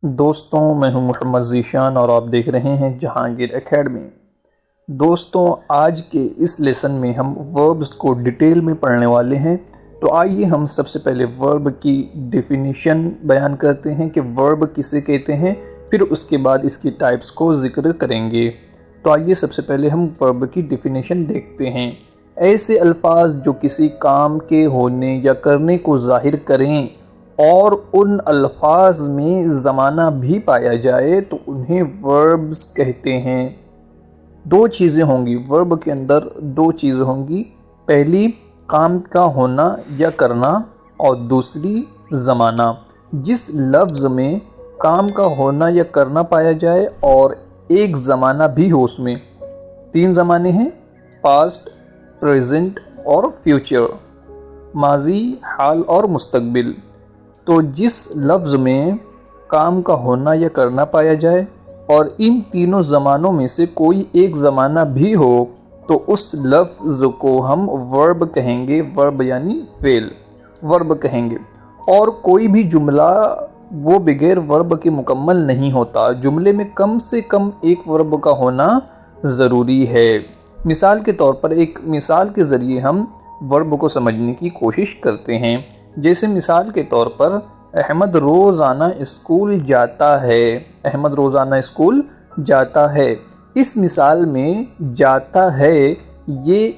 دوستوں، میں ہوں محمد ذیشان اور آپ دیکھ رہے ہیں جہانگیر اکیڈمی۔ دوستوں، آج کے اس لیسن میں ہم وربز کو ڈیٹیل میں پڑھنے والے ہیں۔ تو آئیے ہم سب سے پہلے ورب کی ڈیفینیشن بیان کرتے ہیں کہ ورب کسے کہتے ہیں، پھر اس کے بعد اس کی ٹائپس کو ذکر کریں گے۔ تو آئیے سب سے پہلے ہم ورب کی ڈیفینیشن دیکھتے ہیں۔ ایسے الفاظ جو کسی کام کے ہونے یا کرنے کو ظاہر کریں اور ان الفاظ میں زمانہ بھی پایا جائے تو انہیں وربز کہتے ہیں۔ دو چیزیں ہوں گی، ورب کے اندر دو چیزیں ہوں گی، پہلی کام کا ہونا یا کرنا اور دوسری زمانہ۔ جس لفظ میں کام کا ہونا یا کرنا پایا جائے اور ایک زمانہ بھی ہو، اس میں تین زمانے ہیں، پاسٹ، پریزنٹ اور فیوچر، ماضی، حال اور مستقبل۔ تو جس لفظ میں کام کا ہونا یا کرنا پایا جائے اور ان تینوں زمانوں میں سے کوئی ایک زمانہ بھی ہو تو اس لفظ کو ہم ورب کہیں گے، ورب یعنی فعل، ورب کہیں گے۔ اور کوئی بھی جملہ وہ بغیر ورب کے مکمل نہیں ہوتا، جملے میں کم سے کم ایک ورب کا ہونا ضروری ہے۔ مثال کے طور پر ایک مثال کے ذریعے ہم ورب کو سمجھنے کی کوشش کرتے ہیں۔ جیسے مثال کے طور پر احمد روزانہ اسکول جاتا ہے، احمد روزانہ اسکول جاتا ہے۔ اس مثال میں جاتا ہے یہ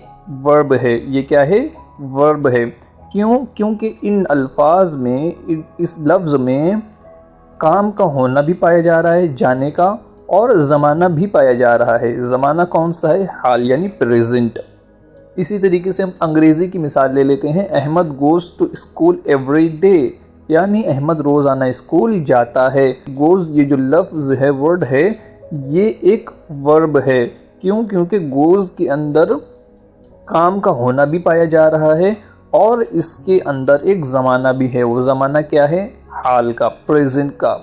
ورب ہے، یہ کیا ہے؟ ورب ہے۔ کیونکہ ان الفاظ میں، اس لفظ میں کام کا ہونا بھی پایا جا رہا ہے، جانے کا، اور زمانہ بھی پایا جا رہا ہے۔ زمانہ کون سا ہے؟ حال یعنی پریزنٹ۔ اسی طریقے سے ہم انگریزی کی مثال لے لیتے ہیں، Ahmad goes to school every day, یعنی احمد روزانہ اسکول جاتا ہے۔ گوز، یہ جو لفظ ہے، ورڈ ہے، یہ ایک ورب ہے۔ کیونکہ گوز کے اندر کام کا ہونا بھی پایا جا رہا ہے اور اس کے اندر ایک زمانہ بھی ہے۔ وہ زمانہ کیا ہے؟ حال کا، پریزنٹ کا۔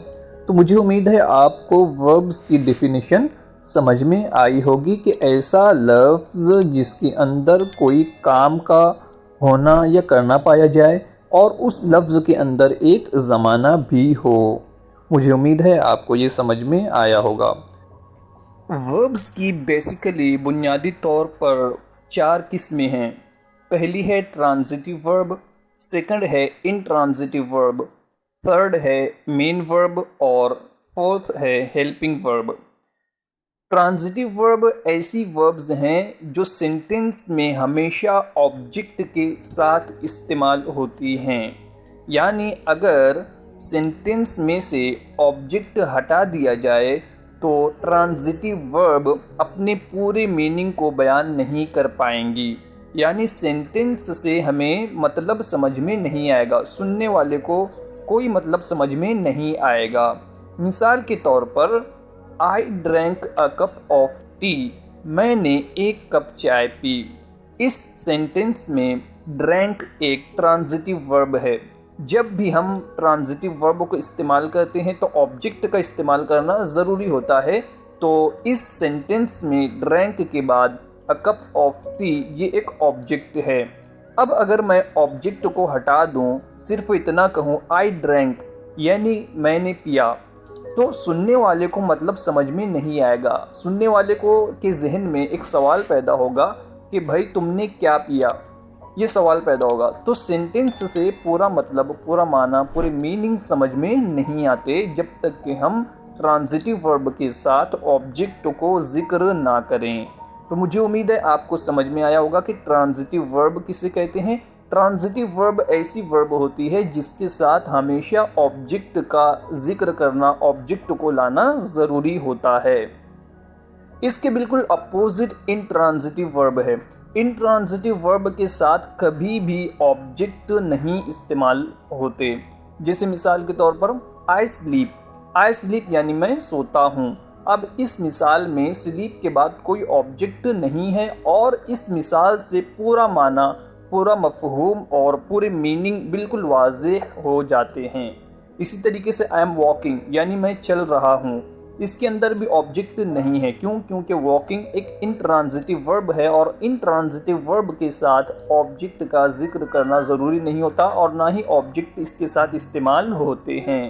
تو مجھے امید ہے آپ کو وربز کی ڈیفینیشن سمجھ میں آئی ہوگی کہ ایسا لفظ جس کے اندر کوئی کام کا ہونا یا کرنا پایا جائے اور اس لفظ کے اندر ایک زمانہ بھی ہو۔ مجھے امید ہے آپ کو یہ سمجھ میں آیا ہوگا۔ وربز کی بیسیکلی بنیادی طور پر چار قسمیں ہیں۔ پہلی ہے ٹرانزیٹیو ورب، سیکنڈ ہے انٹرانزیٹیو ورب، تھرڈ ہے مین ورب اور فورتھ ہے ہیلپنگ ورب۔ ٹرانزیٹیو ورب ایسی وربز ہیں جو سینٹنس میں ہمیشہ آبجیکٹ کے ساتھ استعمال ہوتی ہیں، یعنی اگر سینٹنس میں سے آبجیکٹ ہٹا دیا جائے تو ٹرانزیٹیو ورب اپنے پورے میننگ کو بیان نہیں کر پائیں گی، یعنی سینٹنس سے ہمیں مطلب سمجھ میں نہیں آئے گا، سننے والے کو کوئی مطلب سمجھ میں نہیں آئے گا۔ مثال کے طور پر I drank a cup of tea، میں نے ایک کپ چائے پی۔ اس سینٹنس میں ڈرینک ایک ٹرانزیٹیو ورب ہے۔ جب بھی ہم ٹرانزیٹیو ورب کو استعمال کرتے ہیں تو آبجیکٹ کا استعمال کرنا ضروری ہوتا ہے۔ تو اس سینٹنس میں ڈرینک کے بعد a cup of tea یہ ایک آبجیکٹ ہے۔ اب اگر میں آبجیکٹ کو ہٹا دوں، صرف اتنا کہوں I drank یعنی میں نے پیا، تو سننے والے کو مطلب سمجھ میں نہیں آئے گا۔ سننے والے کو کے ذہن میں ایک سوال پیدا ہوگا کہ بھائی تم نے کیا پیا، یہ سوال پیدا ہوگا۔ تو سینٹنس سے پورا مطلب، پورا معنی، پورے میننگ سمجھ میں نہیں آتے جب تک کہ ہم ٹرانزیٹیو ورب کے ساتھ آبجیکٹ کو ذکر نہ کریں۔ تو مجھے امید ہے آپ کو سمجھ میں آیا ہوگا کہ ٹرانزیٹیو ورب کسے کہتے ہیں۔ ٹرانزیٹیو ورب ایسی ورب ہوتی ہے جس کے ساتھ ہمیشہ آبجیکٹ کا ذکر کرنا، آبجیکٹ کو لانا ضروری ہوتا ہے۔ اس کے بالکل اپوزٹ انٹرانزیٹیو ورب ہے۔ انٹرانزیٹیو ورب کے ساتھ کبھی بھی آبجیکٹ نہیں استعمال ہوتے۔ جیسے مثال کے طور پر I sleep یعنی میں سوتا ہوں۔ اب اس مثال میں سلیپ کے بعد کوئی آبجیکٹ نہیں ہے اور اس مثال سے پورا معنی، پورا مفہوم اور پورے میننگ بالکل واضح ہو جاتے ہیں۔ اسی طریقے سے I am walking یعنی میں چل رہا ہوں، اس کے اندر بھی آبجیکٹ نہیں ہے۔ کیونکہ walking ایک انٹرانزیٹیو ورب ہے اور انٹرانزیٹیو ورب کے ساتھ آبجیکٹ کا ذکر کرنا ضروری نہیں ہوتا اور نہ ہی آبجیکٹ اس کے ساتھ استعمال ہوتے ہیں۔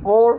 4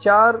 4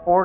4